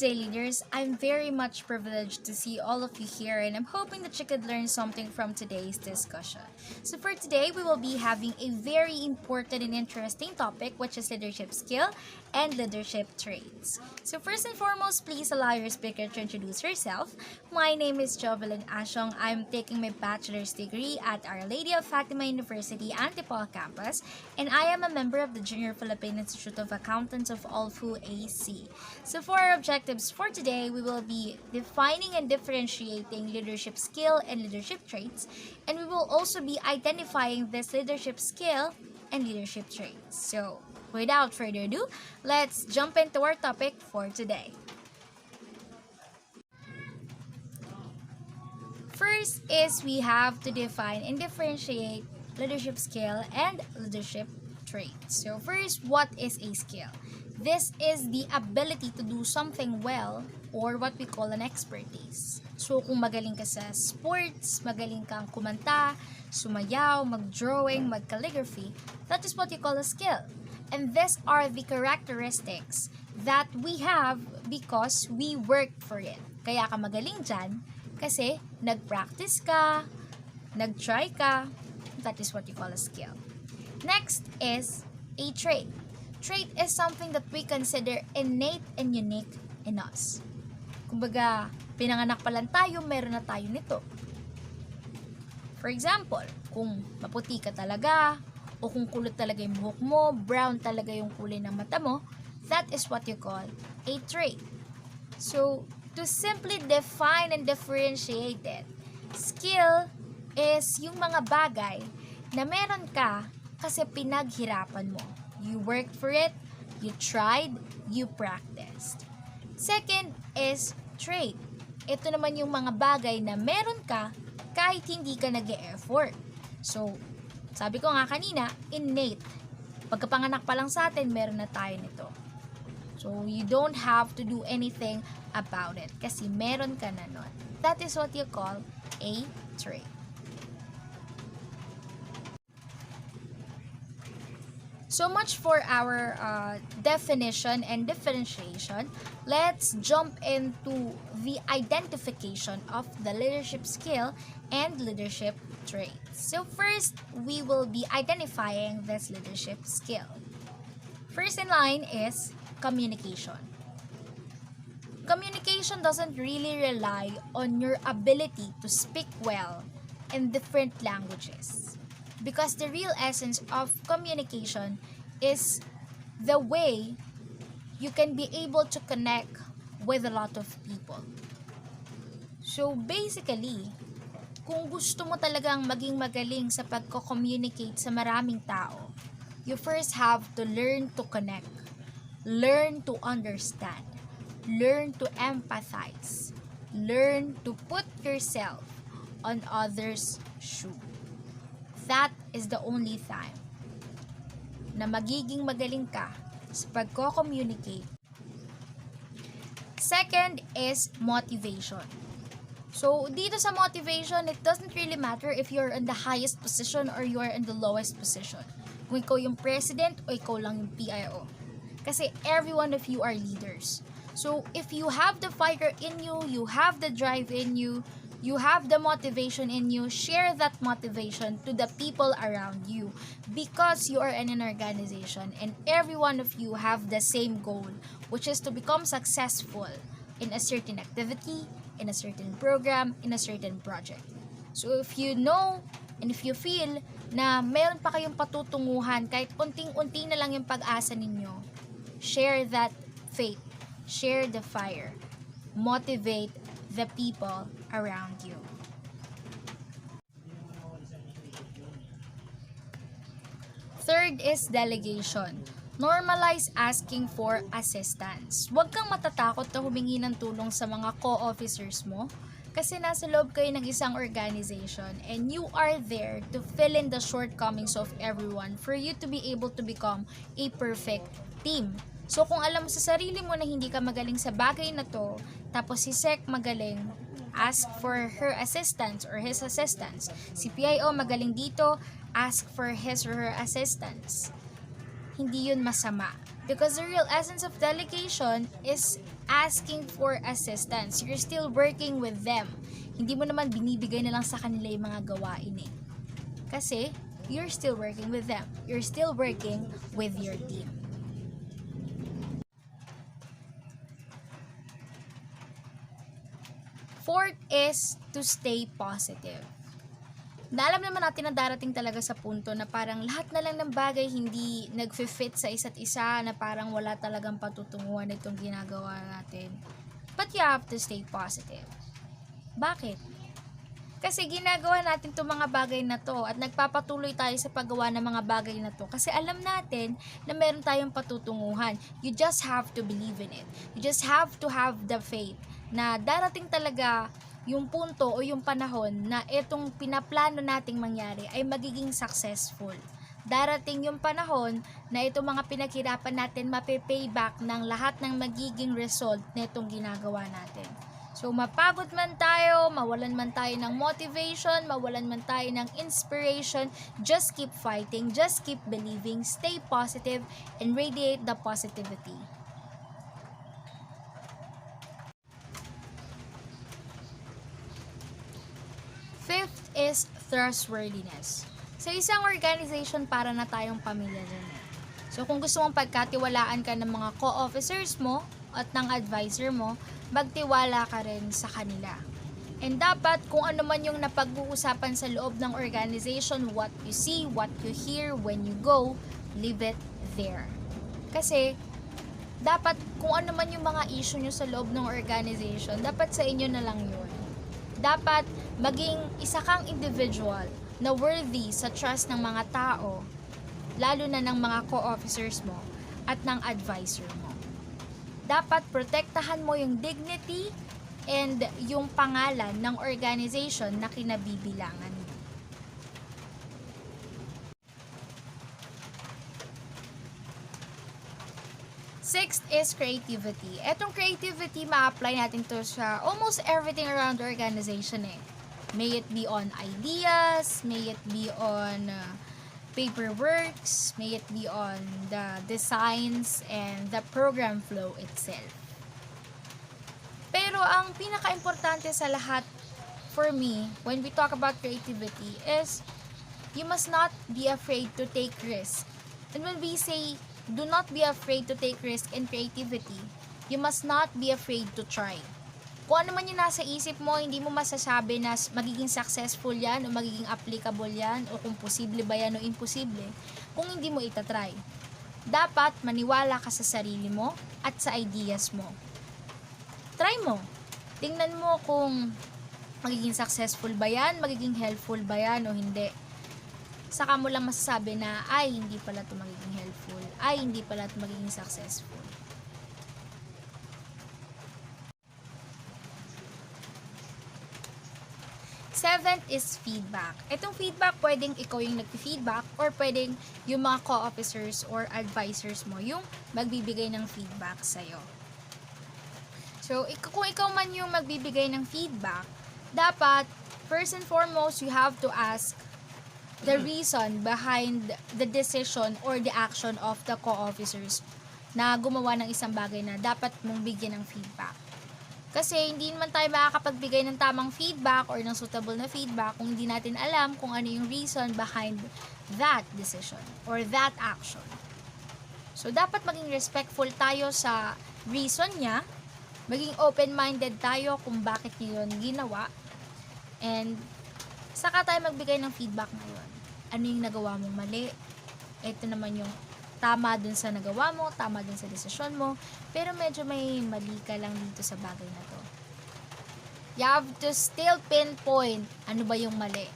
day, leaders. I'm very much privileged to see all of you here, and I'm hoping that you could learn something from today's discussion. So for today, we will be having a very important and interesting topic, which is leadership skill and leadership traits. So first and foremost, please allow your speaker to introduce herself. My name is JHOVILYN ASIONG. I'm taking my bachelor's degree at Our Lady of Fatima University, Antipolo campus, and I am a member of the Junior Philippine Institute of Accountants of OLFU-AC. So for our objectives for today, we will be defining and differentiating leadership skill and leadership traits, and we will also be identifying this leadership skill and leadership traits. So without further ado, let's jump into our topic for today. First is we have to define and differentiate leadership skill and leadership traits. So first, what is a skill? This is the ability to do something well, or what we call an expertise. So kung magaling ka sa sports, magaling kang kumanta, sumayaw, mag-drawing, mag-calligraphy, that is what you call a skill. And these are the characteristics that we have because we worked for it. Kaya ka magaling dyan kasi nag-practice ka, nag-try ka, that is what you call a skill. Next is a trait. Trait is something that we consider innate and unique in us. Kumbaga, pinanganak pa lang tayo, meron na tayo nito. For example, kung maputi ka talaga, o kung kulot talaga yung buhok mo, brown talaga yung kulay ng mata mo, that is what you call a trait. So, to simply define and differentiate it, skill is yung mga bagay na meron ka kasi pinaghirapan mo. You worked for it, you tried, you practiced. Second is trait. Ito naman yung mga bagay na meron ka kahit hindi ka nag-e-effort. So, sabi ko nga kanina, innate. Pagkapanganak pa lang sa atin, meron na tayo nito. So, you don't have to do anything about it kasi meron ka na nun. That is what you call a trait. So much for our definition and differentiation. Let's jump into the identification of the leadership skill and leadership traits. So first, we will be identifying this leadership skill. First in line is communication. Communication doesn't really rely on your ability to speak well in different languages. Because the real essence of communication is the way you can be able to connect with a lot of people. So basically, kung gusto mo talagang maging magaling sa pagko-communicate sa maraming tao, you first have to learn to connect, learn to understand, learn to empathize, learn to put yourself on others' shoes. That is the only time na magiging magaling ka sa pagko-communicate. Second is motivation. So, dito sa motivation, it doesn't really matter if you're in the highest position or you are in the lowest position. Kung ikaw yung president o ikaw lang yung PIO. Kasi every one of you are leaders. So, if you have the fire in you, you have the drive in you, you have the motivation in you, share that motivation to the people around you because you are in an organization and every one of you have the same goal, which is to become successful in a certain activity, in a certain program, in a certain project. So if you know and if you feel na meron pa kayong patutunguhan kahit unting-unti na lang yung pag-asa ninyo, share that faith, share the fire, motivate the people around you. Third is delegation. Normalize asking for assistance. Huwag kang matatakot na humingi ng tulong sa mga co-officers mo kasi nasa loob kayo ng isang organization and you are there to fill in the shortcomings of everyone for you to be able to become a perfect team. So kung alam mo sa sarili mo na hindi ka magaling sa bagay na to, tapos si Sec magaling, ask for her assistance or his assistance. Si PIO magaling dito, ask for his or her assistance. Hindi yun masama. Because the real essence of delegation is asking for assistance. You're still working with them. Hindi mo naman binibigay na lang sa kanila yung mga gawain eh. Kasi, you're still working with them. You're still working with your team. Fourth is to stay positive. Alam naman natin na darating talaga sa punto na parang lahat na lang ng bagay hindi nag-fit sa isa't isa, na parang wala talagang patutunguhan itong ginagawa natin. But you have to stay positive. Bakit? Kasi ginagawa natin itong mga bagay na to at nagpapatuloy tayo sa paggawa ng mga bagay na to kasi alam natin na meron tayong patutunguhan. You just have to believe in it. You just have to have the faith na darating talaga yung punto o yung panahon na itong pinaplano nating mangyari ay magiging successful. Darating yung panahon na itong mga pinaghirapan natin mapipayback ng lahat ng magiging result na itong ginagawa natin. So mapagod man tayo, mawalan man tayo ng motivation, mawalan man tayo ng inspiration, just keep fighting, just keep believing, stay positive, and radiate the positivity. Fifth is trustworthiness. Sa isang organization, para na tayong pamilya din. So kung gusto mong pagkatiwalaan ka ng mga co-officers mo at ng advisor mo, magtiwala ka rin sa kanila. And dapat kung ano man yung napag-uusapan sa loob ng organization, what you see, what you hear, when you go, leave it there. Kasi dapat kung ano man yung mga issue nyo sa loob ng organization, dapat sa inyo na lang yun. Dapat maging isa kang individual na worthy sa trust ng mga tao, lalo na ng mga co-officers mo at ng advisor mo. Dapat protektahan mo yung dignity and yung pangalan ng organization na kinabibilangan mo. Sixth is creativity. Etong creativity, ma-apply natin to sa almost everything around the organization eh. May it be on ideas, may it be on paperworks, may it be on the designs and the program flow itself. Pero ang pinaka-importante sa lahat for me, when we talk about creativity, is you must not be afraid to take risks. And when we say do not be afraid to take risk in creativity, you must not be afraid to try. Kung ano man yung nasa isip mo, hindi mo masasabi na magiging successful yan o magiging applicable yan o kung posible ba yan o imposible kung hindi mo itatry. Dapat maniwala ka sa sarili mo at sa ideas mo. Try mo. Tingnan mo kung magiging successful ba yan, magiging helpful ba yan o hindi. Saka mo lang masasabi na, ay, hindi pala ito magiging helpful. Ay, hindi pala ito magiging successful. Seventh is feedback. Itong feedback, pwedeng ikaw yung nag-feedback or pwedeng yung mga co-officers or advisors mo yung magbibigay ng feedback sa'yo. So, kung ikaw man yung magbibigay ng feedback, dapat, first and foremost, you have to ask the reason behind the decision or the action of the co-officers na gumawa ng isang bagay na dapat mong bigyan ng feedback. Kasi hindi naman tayo makakapagbigay ng tamang feedback or ng suitable na feedback kung hindi natin alam kung ano yung reason behind that decision or that action. So, dapat maging respectful tayo sa reason niya, maging open-minded tayo kung bakit niya yun ginawa, and saka tayo magbigay ng feedback ngayon. Ano yung nagawa mong mali? Ito naman yung tama dun sa nagawa mo, tama dun sa desisyon mo, pero medyo may mali ka lang dito sa bagay na to. You have to still pinpoint ano ba yung mali.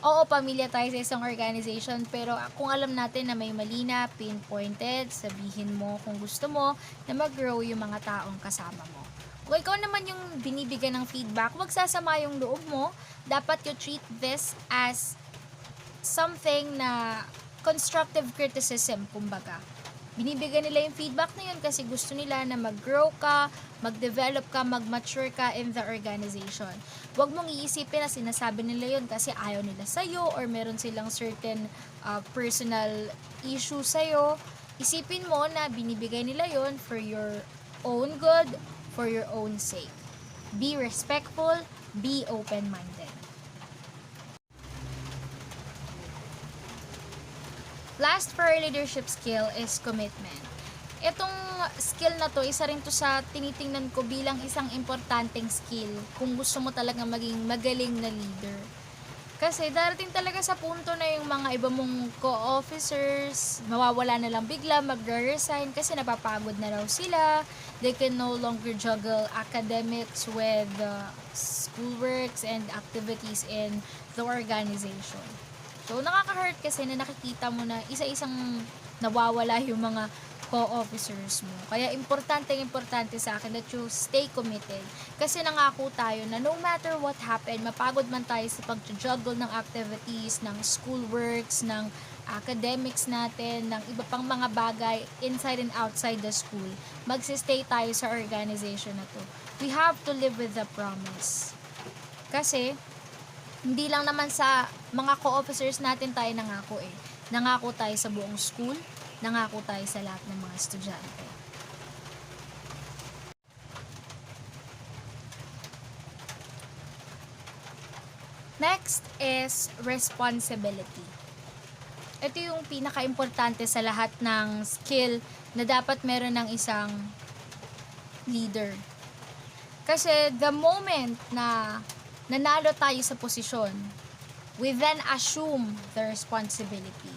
Oo, pamilya tayo sa isang organization, pero kung alam natin na may mali na, pinpointed, sabihin mo kung gusto mo na mag-grow yung mga taong kasama mo. Kung ikaw naman yung binibigyan ng feedback, wag sasama yung loob mo. Dapat you treat this as something na constructive criticism, kumbaga. Binibigyan nila yung feedback na yun kasi gusto nila na mag-grow ka, mag-develop ka, mag-mature ka in the organization. Huwag mong iisipin na sinasabi nila yun kasi ayaw nila sa'yo or meron silang certain personal issue sa'yo. Isipin mo na binibigay nila yun for your own good for your own sake. Be respectful, be open-minded. Last for our leadership skill is commitment. Itong skill na to, isa rin to sa tinitingnan ko bilang isang importanteng skill kung gusto mo talaga maging magaling na leader. Kasi darating talaga sa punto na yung mga iba mong co-officers, mawawala na lang bigla, magre-resign kasi napapagod na raw sila. They can no longer juggle academics with schoolworks and activities in the organization. So, nakaka-hurt kasi na nakikita mo na isa-isang nawawala yung mga co-officers mo. Kaya importante sa akin that you stay committed. Kasi nangako tayo na no matter what happened, mapagod man tayo sa pag-juggle ng activities, ng schoolworks, ng academics natin, ng iba pang mga bagay inside and outside the school, magsistay tayo sa organization na to. We have to live with the promise. Kasi, hindi lang naman sa mga co-officers natin tayo nangako eh. Nangako tayo sa buong school, nangako tayo sa lahat ng mga estudyante. Next is responsibility. Ito yung pinaka-importante sa lahat ng skill na dapat meron ng isang leader. Kasi the moment na nanalo tayo sa posisyon, we then assume the responsibility.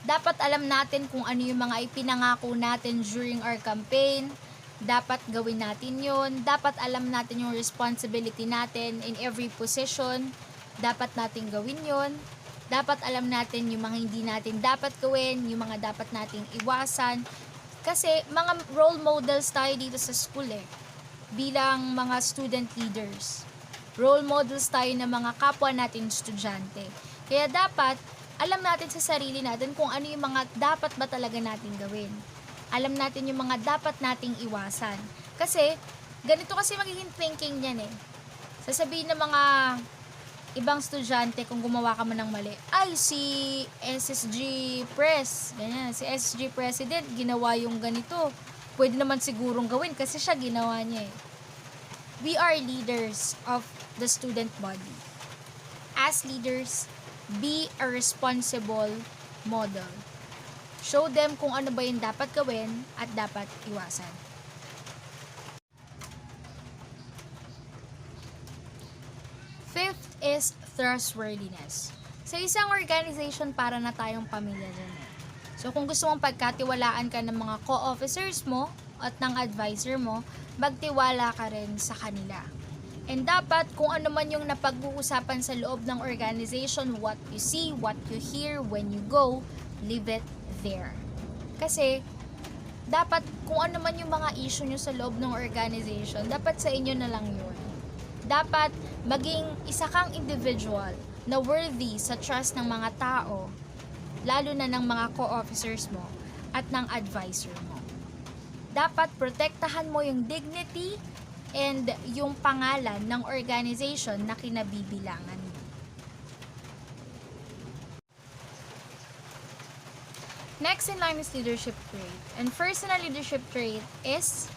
Dapat alam natin kung ano yung mga ipinangako natin during our campaign. Dapat gawin natin yun. Dapat alam natin yung responsibility natin in every position. Dapat natin gawin yun. Dapat alam natin yung mga hindi natin dapat gawin, yung mga dapat nating iwasan. Kasi mga role models tayo dito sa school bilang mga student leaders. Role models tayo ng mga kapwa natin estudyante. Kaya dapat, alam natin sa sarili natin kung ano yung mga dapat ba talaga natin gawin. Alam natin yung mga dapat nating iwasan. Kasi, ganito kasi magiging thinking niyan Sasabihin ng mga ibang estudyante kung gumawa ka man ng mali, ay si SSG Press, ganyan, si SSG President, ginawa yung ganito. Pwede naman sigurong gawin kasi siya ginawa niya We are leaders of the student body. As leaders, be a responsible model. Show them kung ano ba yung dapat gawin at dapat iwasan. Fifth is trustworthiness. Sa isang organization, para na tayong pamilya dyan So, kung gusto mong pagkatiwalaan ka ng mga co-officers mo at ng advisor mo, magtiwala ka rin sa kanila. And dapat kung ano man yung napag-uusapan sa loob ng organization, what you see, what you hear when you go, leave it there. Kasi, dapat kung ano man yung mga issue nyo sa loob ng organization, dapat sa inyo na lang yun. Dapat maging isa kang individual na worthy sa trust ng mga tao, lalo na ng mga co-officers mo at ng advisor mo. Dapat protektahan mo yung dignity and yung pangalan ng organization na kinabibilangan mo. Next in line is leadership trait. And personal leadership trait is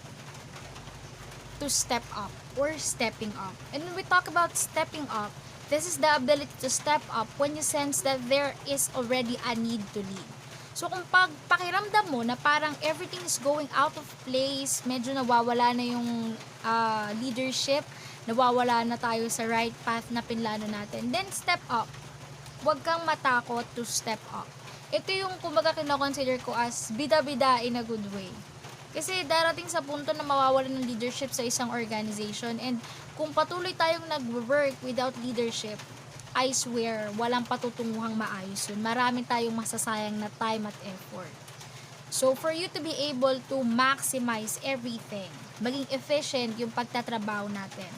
to step up or stepping up. And when we talk about stepping up, this is the ability to step up when you sense that there is already a need to lead. So kung pakiramdam mo na parang everything is going out of place, medyo nawawala na yung leadership, nawawala na tayo sa right path na pinlano natin, then step up. Huwag kang matakot to step up. Ito yung kumbaga kinoconsider ko as bida-bida in a good way. Kasi darating sa punto na mawawala ng leadership sa isang organization, and kung patuloy tayong nag-work without leadership, I swear, walang patutunguhang maayos yun. Marami tayong masasayang na time at effort. So, for you to be able to maximize everything, maging efficient yung pagtatrabaho natin.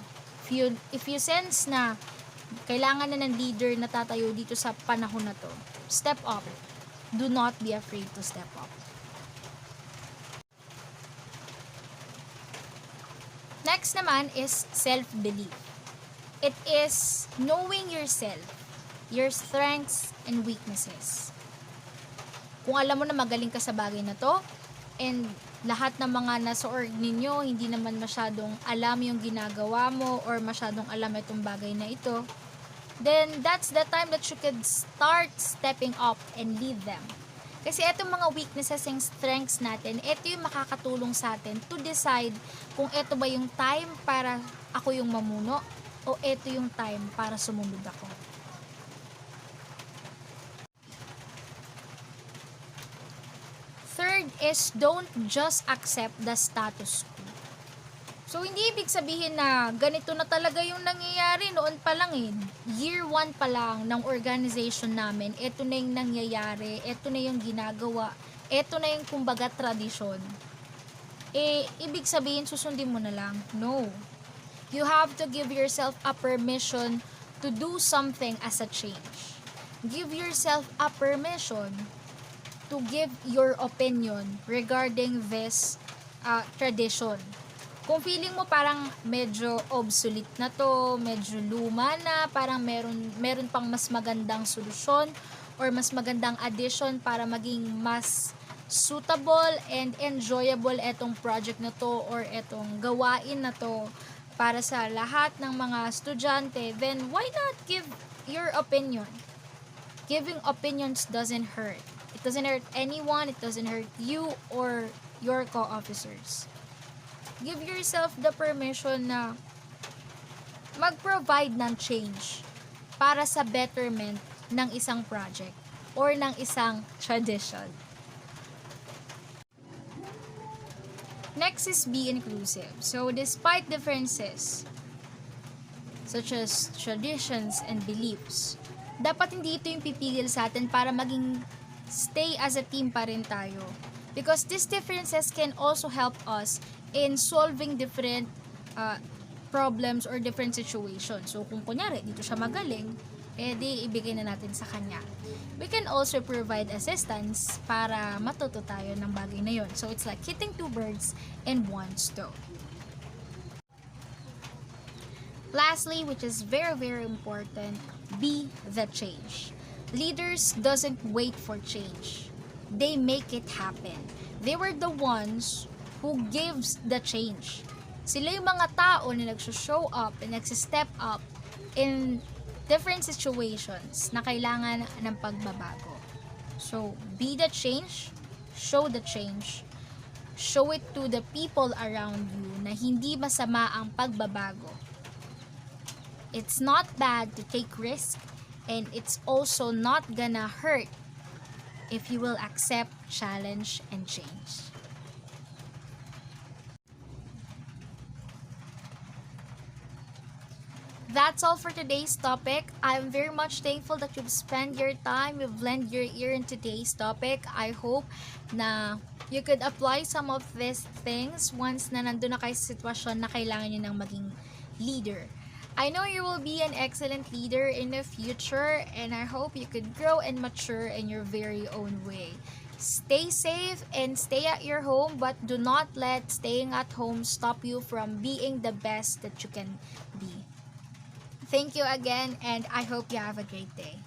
If you sense na kailangan na ng leader na tatayo dito sa panahon na to, step up. Do not be afraid to step up. Next naman is self-belief. It is knowing yourself, your strengths and weaknesses. Kung alam mo na magaling ka sa bagay na to, and lahat ng mga nasa org ninyo hindi naman masyadong alam yung ginagawa mo or masyadong alam itong bagay na ito, then that's the time that you could start stepping up and lead them. Kasi itong mga weaknesses and strengths natin, ito yung makakatulong sa atin to decide kung ito ba yung time para ako yung mamuno o ito yung time para sumunod ako. Third is don't just accept the status quo. So, hindi ibig sabihin na ganito na talaga yung nangyayari noon pa lang eh. Year 1 pa lang ng organization namin, ito na yung nangyayari, ito na yung ginagawa, ito na yung kumbaga tradisyon. Ibig sabihin susundin mo na lang. No. You have to give yourself a permission to do something as a change. Give yourself a permission to give your opinion regarding this tradition. Kung feeling mo parang medyo obsolete na to, medyo luma na, parang meron pang mas magandang solusyon or mas magandang addition para maging mas suitable and enjoyable etong project na to or etong gawain na to para sa lahat ng mga estudyante, then why not give your opinion? Giving opinions doesn't hurt. It doesn't hurt anyone, it doesn't hurt you or your co-officers. Give yourself the permission na mag-provide ng change para sa betterment ng isang project or ng isang tradition. Next is be inclusive. So, despite differences such as traditions and beliefs, dapat hindi ito yung pipigil sa atin para maging stay as a team pa rin tayo. Because these differences can also help us in solving different problems or different situations. So, kung kunyari, dito siya magaling, di ibigay na natin sa kanya. We can also provide assistance para matuto tayo ng bagay na yon. So, it's like hitting two birds in one stone. Lastly, which is very, very important, be the change. Leaders doesn't wait for change. They make it happen. They were the ones who gives the change. Sila yung mga tao na nagsushow up and nagsistep up in different situations na kailangan ng pagbabago. So, be the change, show the change, show it to the people around you na hindi masama ang pagbabago. It's not bad to take risk, and it's also not gonna hurt if you will accept challenge and change. That's all for today's topic. I'm very much thankful that you've spent your time, you've lent your ear in today's topic. I hope na you could apply some of these things once na nandun na kayo sa sitwasyon na kailangan nyo ng maging leader. I know you will be an excellent leader in the future, and I hope you could grow and mature in your very own way. Stay safe and stay at your home, but do not let staying at home stop you from being the best that you can be. Thank you again, and I hope you have a great day.